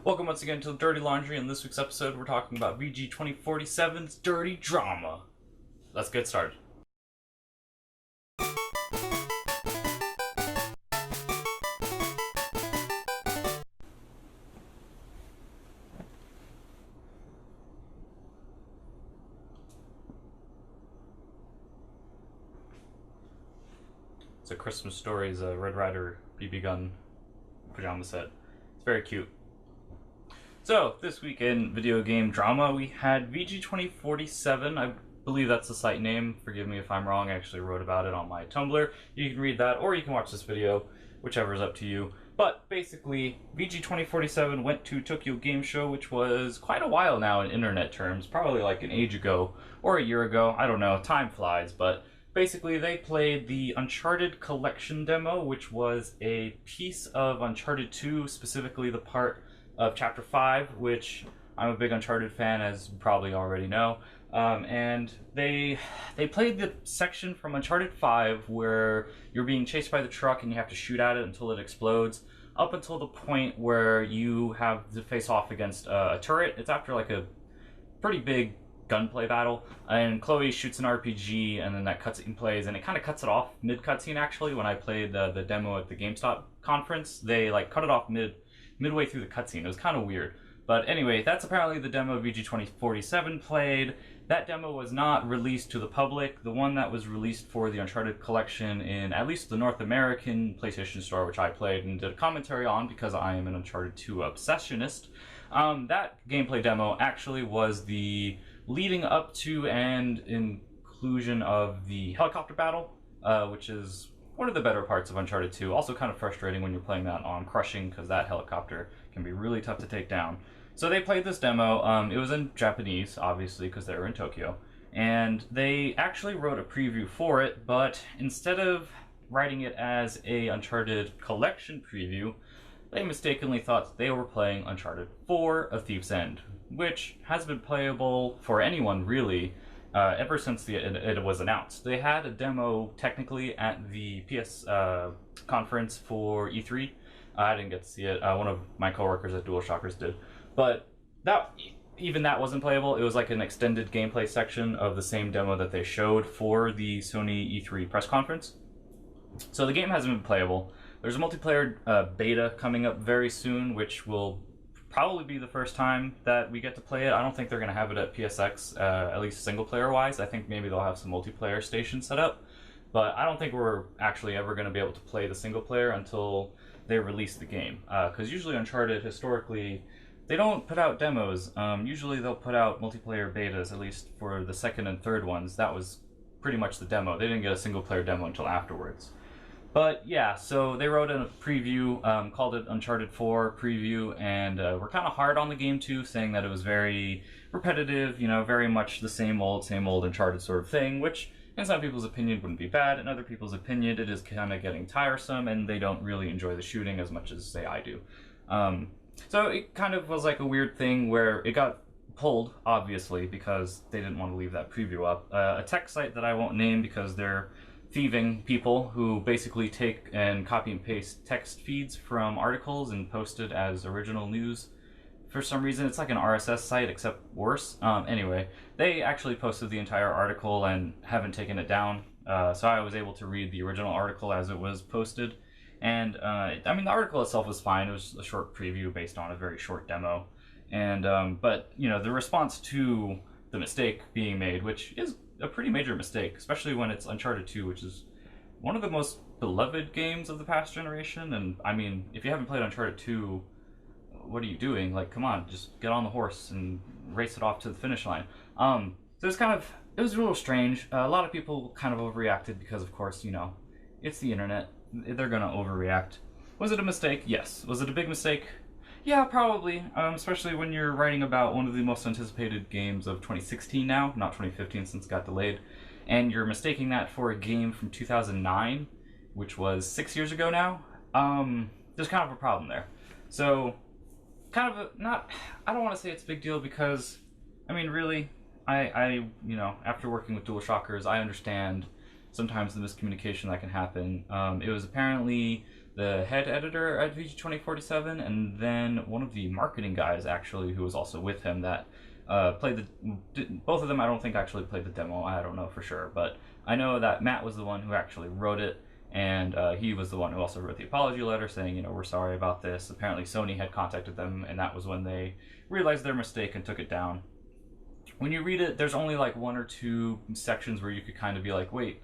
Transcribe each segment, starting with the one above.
Welcome once again to the Dirty Laundry. In this week's episode, we're talking about VG427's Dirty Drama. Let's get started. It's a Christmas Stories Red Ryder BB gun pajama set. It's very cute. So, this week in video game drama, we had VG2047. I believe that's the site name. Forgive me if I'm wrong. I actually wrote about it on my Tumblr. You can read that, or you can watch this video, whichever is up to you. But basically, VG2047 went to Tokyo Game Show, which was quite a while now in internet terms, probably like an age ago, or a year ago. I don't know. Time flies, but basically, they played the Uncharted Collection demo, which was a piece of Uncharted 2, specifically the part of Chapter 5, which I'm a big Uncharted fan, as you probably already know. And they played the section from Uncharted 5 where you're being chased by the truck and you have to shoot at it until it explodes, up until the point where you have to face off against a turret. It's after like a pretty big gunplay battle, and Chloe shoots an RPG, and then that cutscene plays, and it kind of cuts it off mid-cutscene. Actually, when I played the demo at the GameStop conference, they like cut it off midway through the cutscene. It was kind of weird. But anyway, that's apparently the demo VG2047 played. That demo was not released to the public. The one that was released for the Uncharted collection in at least the North American PlayStation Store, which I played and did a commentary on because I am an Uncharted 2 obsessionist, that gameplay demo actually was the leading up to and inclusion of the helicopter battle, which is one of the better parts of Uncharted 2. Also kind of frustrating when you're playing that on Crushing, because that helicopter can be really tough to take down. So they played this demo. It was in Japanese, obviously, because they were in Tokyo. And they actually wrote a preview for it, but instead of writing it as a Uncharted collection preview, they mistakenly thought they were playing Uncharted 4: A Thief's End, which has been playable for anyone, really, ever since it was announced. They had a demo, technically, at the PS conference for E3. I didn't get to see it. One of my coworkers at DualShockers did. But even that wasn't playable. It was like an extended gameplay section of the same demo that they showed for the Sony E3 press conference. So the game hasn't been playable. There's a multiplayer beta coming up very soon, which will probably be the first time that we get to play it. I don't think they're going to have it at PSX, at least single player wise. I think maybe they'll have some multiplayer stations set up, but I don't think we're actually ever going to be able to play the single player until they release the game. Because usually Uncharted, historically, they don't put out demos. Usually they'll put out multiplayer betas, at least for the second and third ones. That was pretty much the demo. They didn't get a single player demo until afterwards. But yeah, so they wrote a preview, called it Uncharted 4 preview, and we're kind of hard on the game too, saying that it was very repetitive, you know, very much the same old Uncharted sort of thing, which in some people's opinion wouldn't be bad. In other people's opinion, it is kind of getting tiresome, and they don't really enjoy the shooting as much as, say, I do. So it kind of was like a weird thing where it got pulled, obviously, because they didn't want to leave that preview up. A tech site that I won't name because they're thieving people who basically take and copy and paste text feeds from articles and post it as original news. For some reason, it's like an RSS site, except worse. Anyway, they actually posted the entire article and haven't taken it down. So I was able to read the original article as it was posted. And, I mean, the article itself was fine. It was a short preview based on a very short demo. And, but, you know, the response to the mistake being made, which is a pretty major mistake, especially when it's Uncharted 2, which is one of the most beloved games of the past generation. And I mean, if you haven't played Uncharted 2, what are you doing? Like, come on, just get on the horse and race it off to the finish line. So it was a little strange. A lot of people kind of overreacted because, of course, you know, it's the internet. They're gonna overreact. Was it a mistake? Yes. Was it a big mistake? Yeah, probably, especially when you're writing about one of the most anticipated games of 2016 now, not 2015 since it got delayed, and you're mistaking that for a game from 2009, which was 6 years ago now. There's kind of a problem there. So, kind of I don't want to say it's a big deal because, I mean, really, I you know, after working with DualShockers, I understand sometimes the miscommunication that can happen. It was apparently the head editor at VG2047, and then one of the marketing guys actually who was also with him that played both of them. I don't think actually played the demo. I don't know for sure, but I know that Matt was the one who actually wrote it, and he was the one who also wrote the apology letter saying, you know, we're sorry about this. Apparently Sony had contacted them, and that was when they realized their mistake and took it down. When you read it, there's only like one or two sections where you could kind of be like, wait,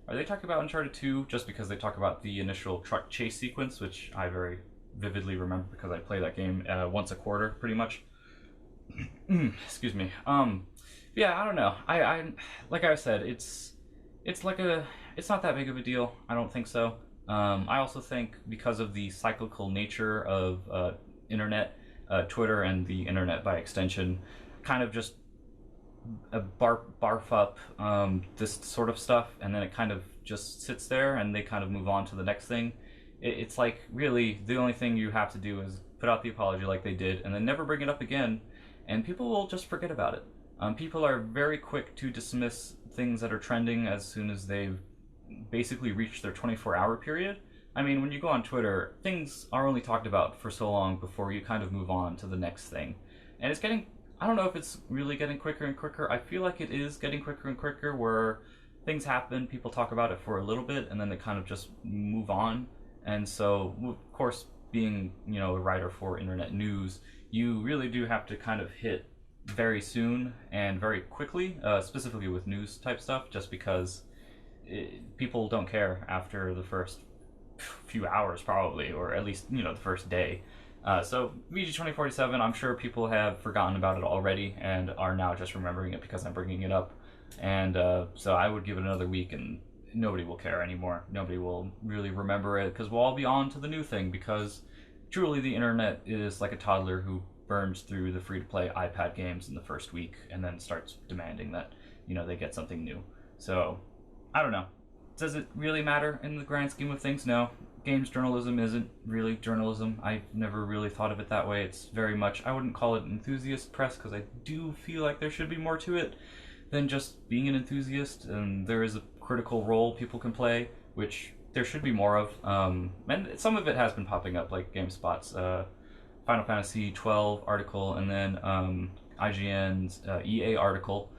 are they talking about Uncharted 2? Just because they talk about the initial truck chase sequence, which I very vividly remember because I play that game once a quarter, pretty much. Excuse me. Yeah, I don't know. I like I said, it's not that big of a deal. I don't think so. I also think because of the cyclical nature of internet, Twitter and the internet by extension, kind of just barf up this sort of stuff, and then it kind of just sits there, and they kind of move on to the next thing. It's like, really, the only thing you have to do is put out the apology like they did, and then never bring it up again, and people will just forget about it. People are very quick to dismiss things that are trending as soon as they've basically reached their 24-hour period. I mean, when you go on Twitter, things are only talked about for so long before you kind of move on to the next thing. And it's getting, I don't know if it's really getting quicker and quicker. I feel like it is getting quicker and quicker, where things happen, people talk about it for a little bit, and then they kind of just move on. And so, of course, being, you know, a writer for internet news, you really do have to kind of hit very soon and very quickly, specifically with news type stuff, just because people don't care after the first few hours, probably, or at least, you know, the first day. So VG2047, I'm sure people have forgotten about it already and are now just remembering it because I'm bringing it up. And so I would give it another week and nobody will care anymore. Nobody will really remember it because we'll all be on to the new thing, because truly the internet is like a toddler who burns through the free-to-play iPad games in the first week and then starts demanding that, you know, they get something new. So, I don't know. Does it really matter in the grand scheme of things? No. Games journalism isn't really journalism. I've never really thought of it that way. It's very much, I wouldn't call it enthusiast press, because I do feel like there should be more to it than just being an enthusiast, and there is a critical role people can play, which there should be more of. And some of it has been popping up, like GameSpot's Final Fantasy 12 article, and then IGN's EA article.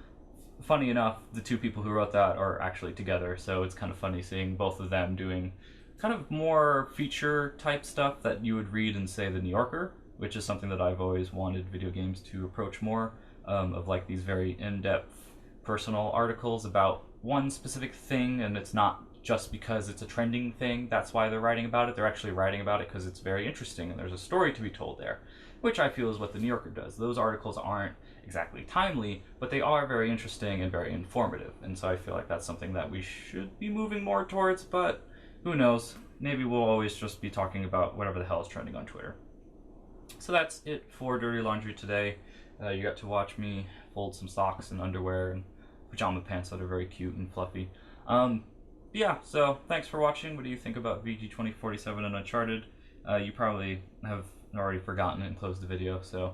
Funny enough, the two people who wrote that are actually together, so it's kind of funny seeing both of them doing kind of more feature type stuff that you would read in, say, The New Yorker, which is something that I've always wanted video games to approach more, of like these very in-depth personal articles about one specific thing, and it's not just because it's a trending thing that's why they're writing about it. They're actually writing about it because it's very interesting and there's a story to be told there, which I feel is what The New Yorker does. Those articles aren't exactly timely, but they are very interesting and very informative, and so I feel like that's something that we should be moving more towards, but who knows? Maybe we'll always just be talking about whatever the hell is trending on Twitter. So that's it for Dirty Laundry today. You got to watch me fold some socks and underwear and pajama pants that are very cute and fluffy. Yeah, so thanks for watching. What do you think about VG2047 and Uncharted? You probably have already forgotten it and closed the video, so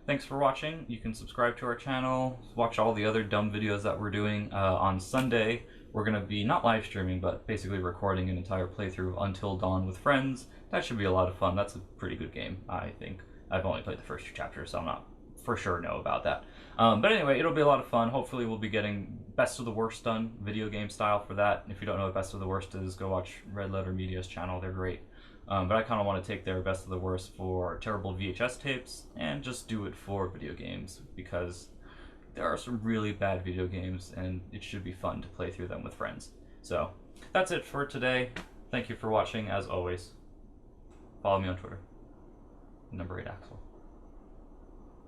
thanks for watching. You can subscribe to our channel, watch all the other dumb videos that we're doing. On Sunday, we're going to be not live streaming, but basically recording an entire playthrough of Until Dawn with friends. That should be a lot of fun. That's a pretty good game, I think. I've only played the first 2 chapters, so I'm not for sure know about that. But anyway, it'll be a lot of fun. Hopefully we'll be getting Best of the Worst done, video game style, for that. If you don't know what Best of the Worst is, go watch Red Letter Media's channel. They're great. But I kind of want to take their Best of the Worst for terrible VHS tapes and just do it for video games, because there are some really bad video games and it should be fun to play through them with friends. So that's it for today. Thank you for watching, as always. Follow me on Twitter. #8Axel.